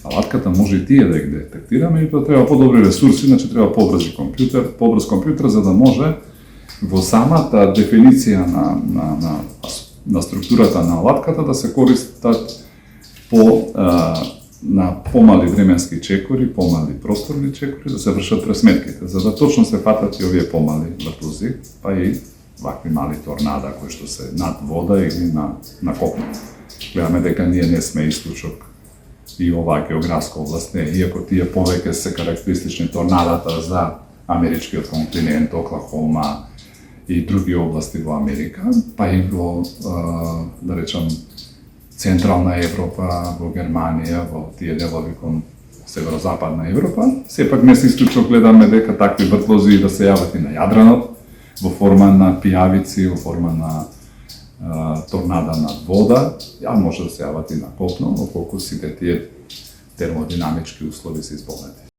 алатката може и тие да ги детектираме и тоа треба подобри ресурси, значи треба побрз компјутер за да може во самата дефиниција на структурата на алатката да се користат на помали временски чекори, помали просторни чекори, да се вршат пресметките, за да точно се фатат и овие помали вртузи, па и вакви мали торнада кои што се над вода или на копно. Гледаме дека ние не сме исклучок и оваа географска област, не, иако тие повеќе се карактеристични торнадата за америчкиот континент, Оклахома и други области во Америка, па и во, да речам, Централна Европа, во Германија, во тие делови кон северозападна Европа. Сепак не се исклучок гледаме дека такви вртлози да се јават и на Јадранот, во форма на пијавици, во форма на торнада над вода, може да се јават и на копно, околку сите тие термодинамички услови се исполнети.